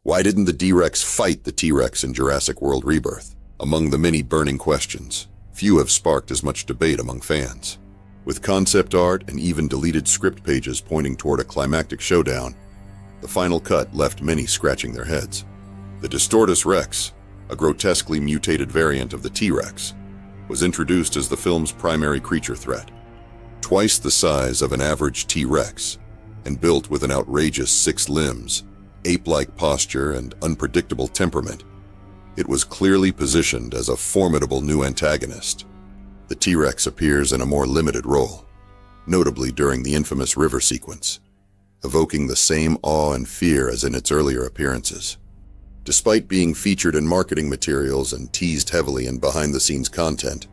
Why didn't the D-Rex fight the T-Rex in Jurassic World Rebirth? Among the many burning questions, few have sparked as much debate among fans. With concept art and even deleted script pages pointing toward a climactic showdown, the final cut left many scratching their heads. The Distortus Rex, a grotesquely mutated variant of the T-Rex, was introduced as the film's primary creature threat. Twice the size of an average T-Rex, and built with an outrageous 6 limbs, ape-like posture, and unpredictable temperament, it was clearly positioned as a formidable new antagonist. The T-Rex appears in a more limited role, notably during the infamous river sequence, evoking the same awe and fear as in its earlier appearances. Despite being featured in marketing materials and teased heavily in behind-the-scenes content,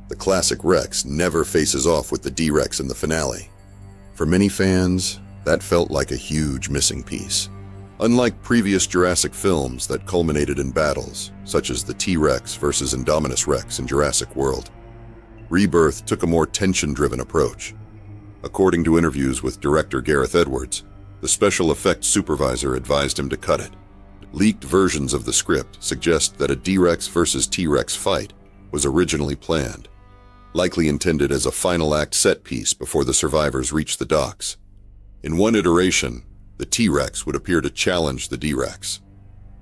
the classic Rex never faces off with the D-Rex in the finale. For many fans, that felt like a huge missing piece. Unlike previous Jurassic films that culminated in battles, such as the T-Rex versus Indominus Rex in Jurassic World, Rebirth took a more tension-driven approach. According to interviews with director Gareth Edwards, the special effects supervisor advised him to cut it. Leaked versions of the script suggest that a D-Rex versus T-Rex fight was originally planned, likely intended as a final act set piece before the survivors reached the docks. In one iteration, the T-Rex would appear to challenge the D-Rex,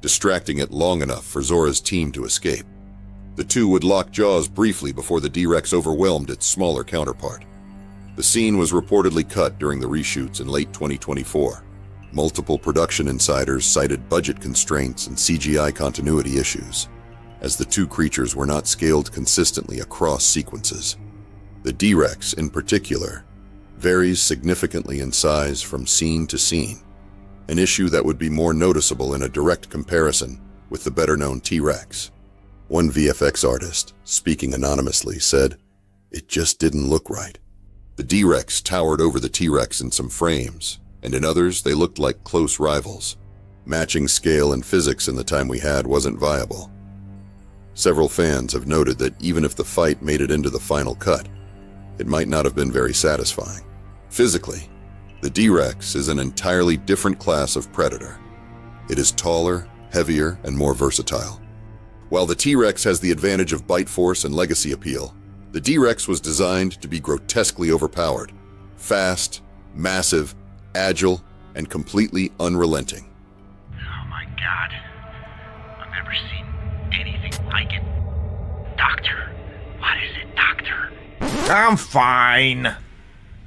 distracting it long enough for Zora's team to escape. The two would lock jaws briefly before the D-Rex overwhelmed its smaller counterpart. The scene was reportedly cut during the reshoots in late 2024. Multiple production insiders cited budget constraints and CGI continuity issues, as the two creatures were not scaled consistently across sequences. The D-Rex, in particular, varies significantly in size from scene to scene, an issue that would be more noticeable in a direct comparison with the better-known T-Rex. One VFX artist, speaking anonymously, said, "It just didn't look right." The D-Rex towered over the T-Rex in some frames, and in others they looked like close rivals. Matching scale and physics in the time we had wasn't viable. Several fans have noted that even if the fight made it into the final cut, it might not have been very satisfying. Physically, the D-Rex is an entirely different class of predator. It is taller, heavier, and more versatile. While the T-Rex has the advantage of bite force and legacy appeal, the D-Rex was designed to be grotesquely overpowered, fast, massive, agile, and completely unrelenting. Oh my God. I've never seen anything like it. Doctor, what is it, Doctor? I'm fine.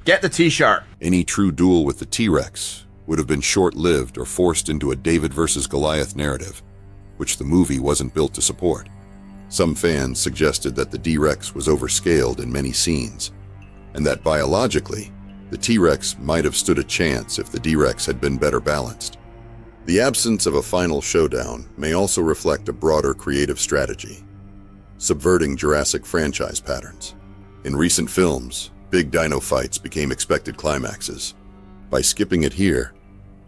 Get the t-shirt. Any true duel with the T-Rex would have been short-lived or forced into a David versus Goliath narrative, which the movie wasn't built to support. Some fans suggested that the D-Rex was overscaled in many scenes, and that biologically, the T-Rex might have stood a chance if the D-Rex had been better balanced. The absence of a final showdown may also reflect a broader creative strategy, subverting Jurassic franchise patterns. In recent films, big dino fights became expected climaxes. By skipping it here,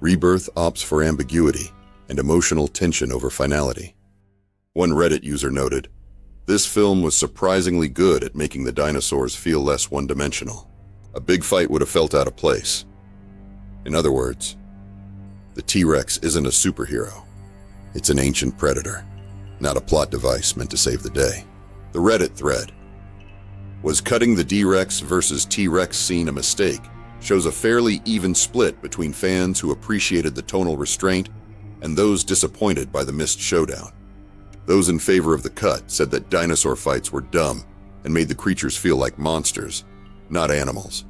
Rebirth opts for ambiguity and emotional tension over finality. One Reddit user noted, "This film was surprisingly good at making the dinosaurs feel less one-dimensional. A big fight would have felt out of place." In other words, the T-Rex isn't a superhero. It's an ancient predator, not a plot device meant to save the day. The Reddit thread, "Was cutting the D-Rex versus T-Rex scene a mistake?" shows a fairly even split between fans who appreciated the tonal restraint and those disappointed by the missed showdown. Those in favor of the cut said that dinosaur fights were dumb and made the creatures feel like monsters, not animals.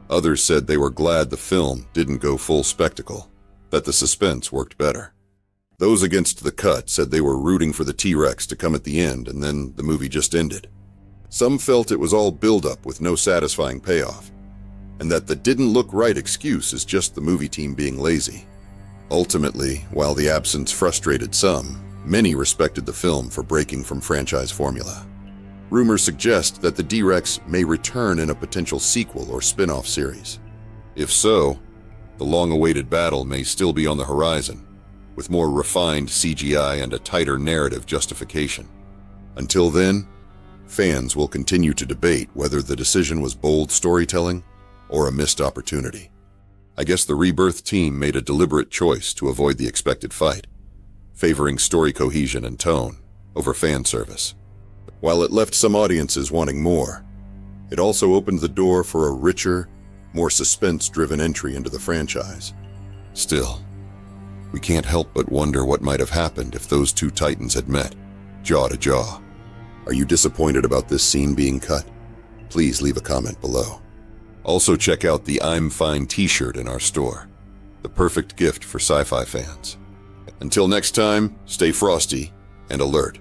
Others said they were glad the film didn't go full spectacle, that the suspense worked better. Those against the cut said they were rooting for the T-Rex to come at the end and then the movie just ended. Some felt it was all build-up with no satisfying payoff, and that the didn't look right excuse is just the movie team being lazy. Ultimately, while the absence frustrated some, many respected the film for breaking from franchise formula. Rumors suggest that the D-Rex may return in a potential sequel or spin-off series. If so, the long-awaited battle may still be on the horizon, with more refined CGI and a tighter narrative justification. Until then, fans will continue to debate whether the decision was bold storytelling or a missed opportunity. I guess the Rebirth team made a deliberate choice to avoid the expected fight, favoring story cohesion and tone over fan service. While it left some audiences wanting more, it also opened the door for a richer, more suspense-driven entry into the franchise. Still, we can't help but wonder what might have happened if those two titans had met, jaw to jaw. Are you disappointed about this scene being cut? Please leave a comment below. Also check out the I'm Fine t-shirt in our store, the perfect gift for sci-fi fans. Until next time, stay frosty and alert.